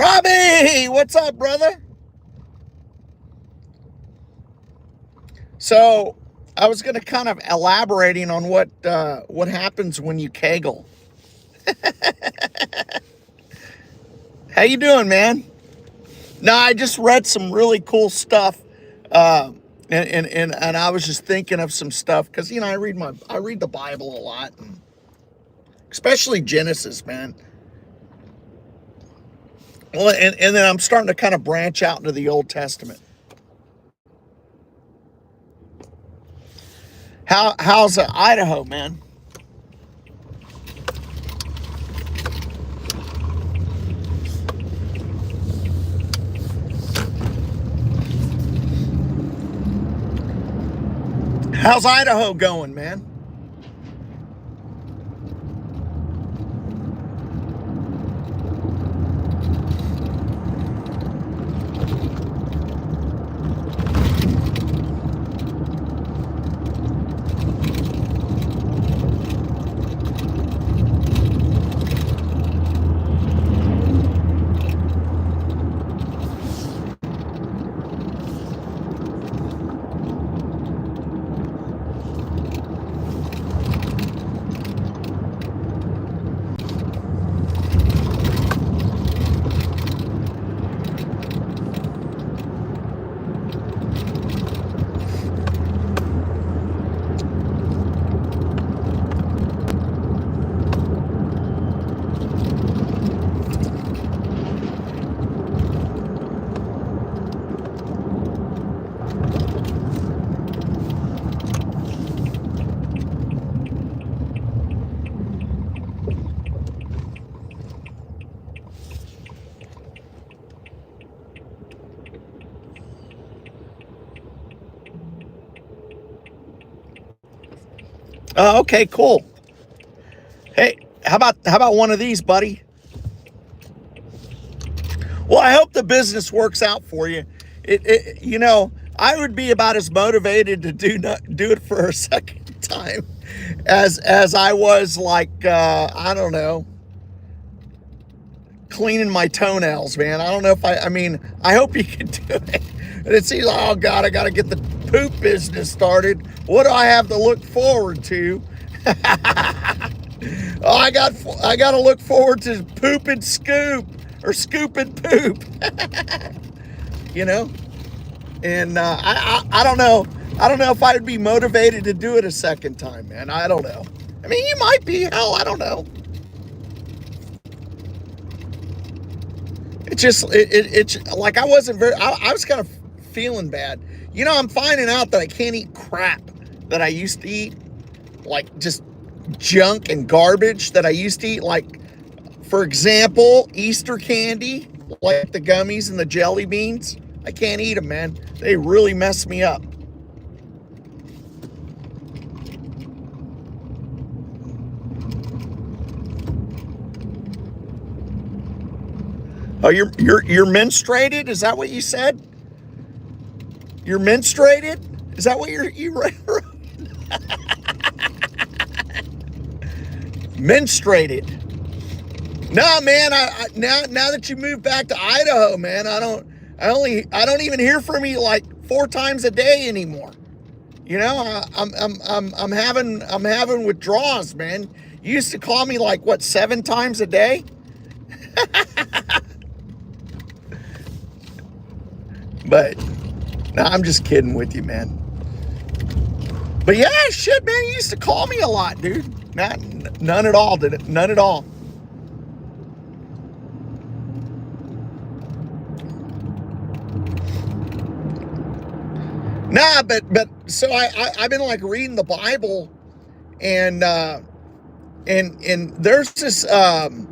Robbie, what's up, brother? So I was going to kind of elaborating on what happens when you kegel. How you doing, man? No, I just read some really cool stuff, uh, and I was just thinking of some stuff because I read the Bible a lot, and especially Genesis, man. Well, and then I'm starting to kind of branch out into the Old Testament. How's Idaho, man? How's Idaho going, man? Okay, cool. Hey, how about one of these, buddy? Well, I hope the business works out for you. I would be about as motivated to do it for a second time as I was like I don't know, cleaning my toenails, man. I don't know if I mean, I hope you can do it. And it seems, oh God, I got to get the poop business started. What do I have to look forward to? Oh, I got to look forward to poop and scoop or scoop and poop, you know? And I don't know. I don't know if I'd be motivated to do it a second time, man. I don't know. I mean, you might be. Hell, I don't know. It's like I wasn't very. I was kind of feeling bad. I'm finding out that I can't eat crap that I used to eat, like just junk and garbage that I used to eat. Like, for example, Easter candy, like the gummies and the jelly beans. I can't eat them, man. They really mess me up. Oh, you're menstruated? Is that what you said? You're menstruated? Is that what you wrote? Menstruated? Nah, man. Now that you moved back to Idaho, man, I don't even hear from you like 4 times a day anymore. I'm having withdrawals, man. You used to call me like what, 7 times a day? But no, I'm just kidding with you, man. But yeah, shit, man, you used to call me a lot, dude. None at all, did it? None at all. Nah, but so I've been like reading the Bible, and and there's this and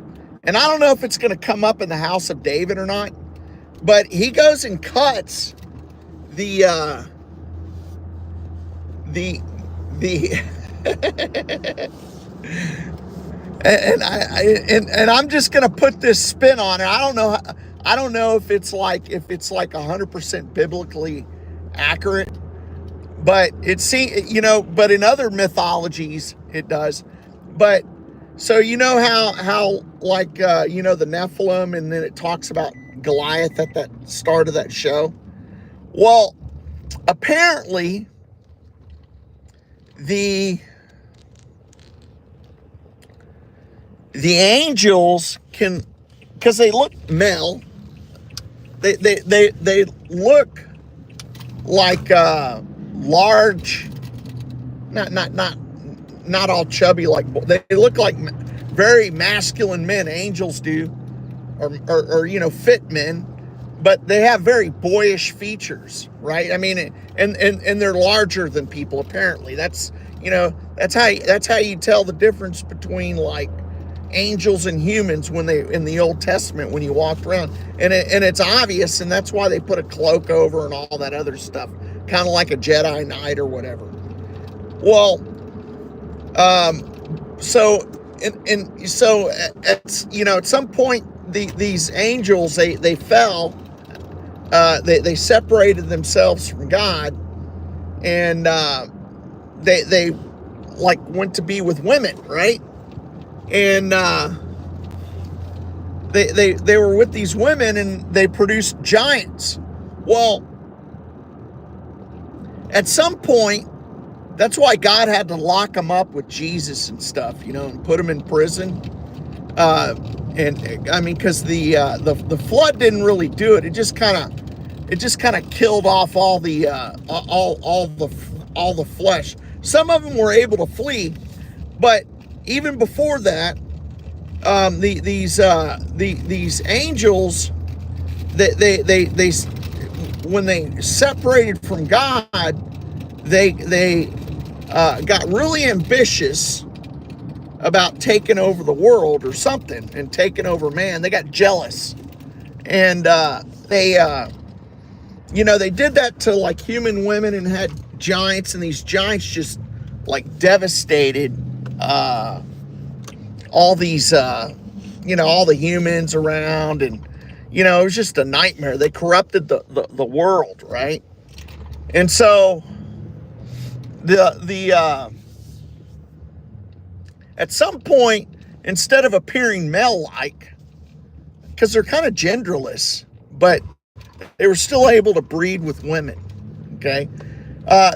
I don't know if it's gonna come up in the house of David or not, but he goes and cuts the the the and I'm just gonna put this spin on it. I don't know if it's like 100% biblically accurate, but it seems, but in other mythologies it does. But So you know how like you know, the Nephilim, and then it talks about Goliath at that start of that show. Well, apparently the angels can, because they look male, they look like large, not all chubby, like they look like very masculine men. Angels do, or you know, fit men, but they have very boyish features, right? I mean, and they're larger than people. Apparently, that's, you know, that's how you tell the difference between like angels and humans when they, in the Old Testament, when you walked around, and it's obvious, and that's why they put a cloak over and all that other stuff, kind of like a Jedi Knight or whatever. Well, so so at, you know, at some point these angels, they fell, they separated themselves from God, and they like went to be with women, right? And they were with these women, and they produced giants. Well, at some point, that's why God had to lock them up with Jesus and stuff, you know, and put them in prison. And I mean, because the flood didn't really do it. It just kind of killed off all the flesh. Some of them were able to flee, but even before that, these angels, they when they separated from God, they got really ambitious about taking over the world or something, and taking over man. They got jealous, and they you know, they did that to like human women, and had giants, and these giants just like devastated all these you know, all the humans around, and you know, it was just a nightmare. They corrupted the world, right? And so the at some point, instead of appearing male-like, because they're kind of genderless, but they were still able to breed with women. Okay,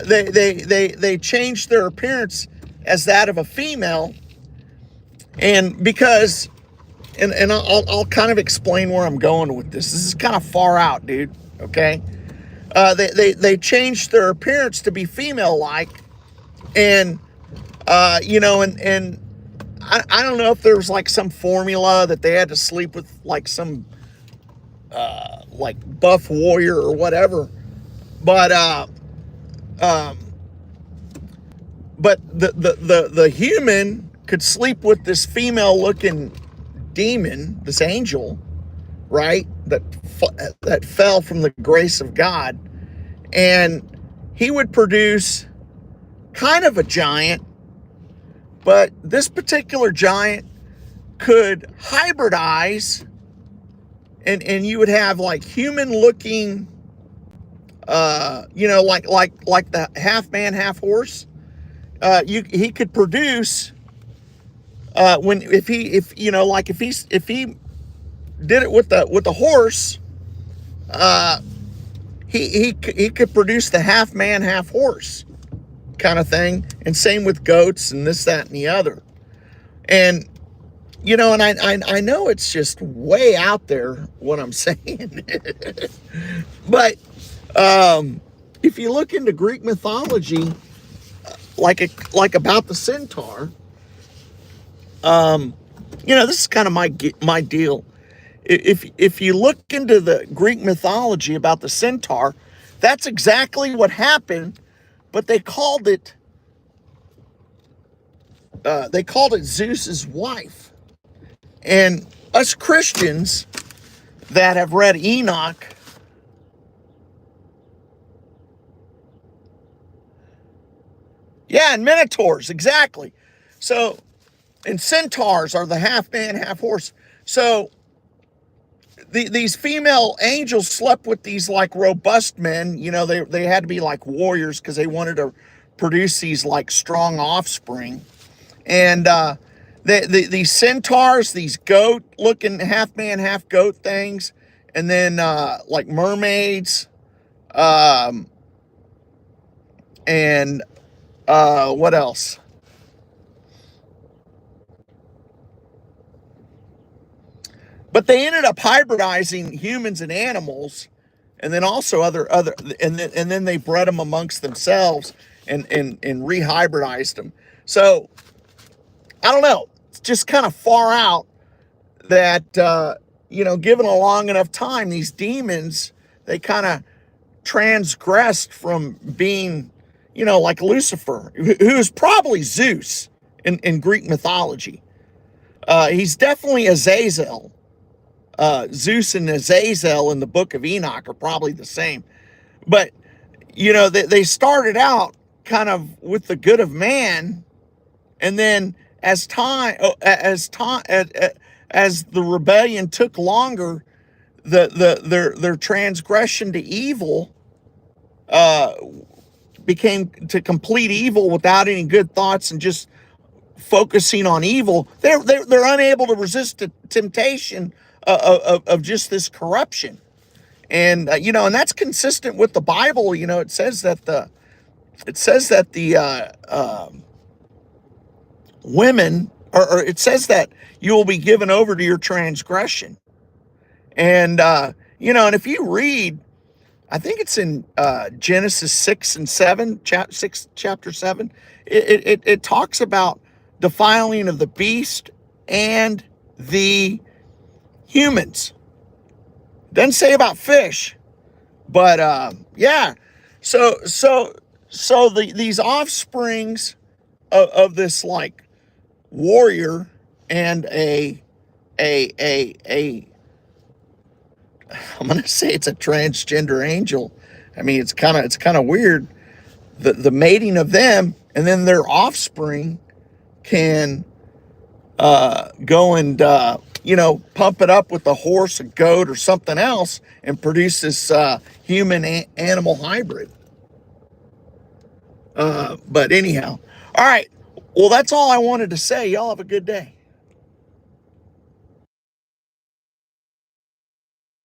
they changed their appearance as that of a female, and because, and I'll kind of explain where I'm going with this. This is kind of far out, dude. Okay, they changed their appearance to be female-like, and you know, and I don't know if there was like some formula that they had to sleep with like some like buff warrior or whatever, but the human could sleep with this female looking demon, this angel, right, that fell from the grace of God, and he would produce kind of a giant, but this particular giant could hybridize, and you would have like human looking, you know, like the half man, half horse. He could produce, if you know, like if he did it with the horse, he could produce the half man, half horse kind of thing. And same with goats and this, that, and the other. And you know, and I know it's just way out there what I'm saying, but if you look into Greek mythology, like about the centaur, you know, this is kind of my deal. If you look into the Greek mythology about the centaur, that's exactly what happened, but they called it Zeus's wife. And us Christians that have read Enoch, yeah, and minotaurs, exactly. So, and centaurs are the half man, half horse. So these female angels slept with these like robust men. You know, they had to be like warriors because they wanted to produce these like strong offspring. And these centaurs, these goat looking half man, half goat things, and then like mermaids, um, and what else? But they ended up hybridizing humans and animals, and then also other and then they bred them amongst themselves and rehybridized them. So I don't know. It's just kind of far out that given a long enough time, these demons, they kind of transgressed from being, like Lucifer, who's probably Zeus in Greek mythology. He's definitely Azazel. Zeus and Azazel in the Book of Enoch are probably the same. But, they started out kind of with the good of man, and then as the rebellion took longer, their transgression to evil became to complete evil without any good thoughts and just focusing on evil. They're unable to resist the temptation of just this corruption, and and that's consistent with the Bible. It says that the women, or it says that you will be given over to your transgression. And, and if you read, I think it's in Genesis 6 and 7, chapter 7, it talks about defiling of the beast and the humans. Doesn't say about fish, but yeah. So these offsprings of this like warrior and a I'm gonna say it's a transgender angel. I mean, it's kind of weird. The mating of them and then their offspring can go and pump it up with a horse, a goat, or something else, and produce this human animal hybrid. But anyhow, all right. Well, that's all I wanted to say. Y'all have a good day.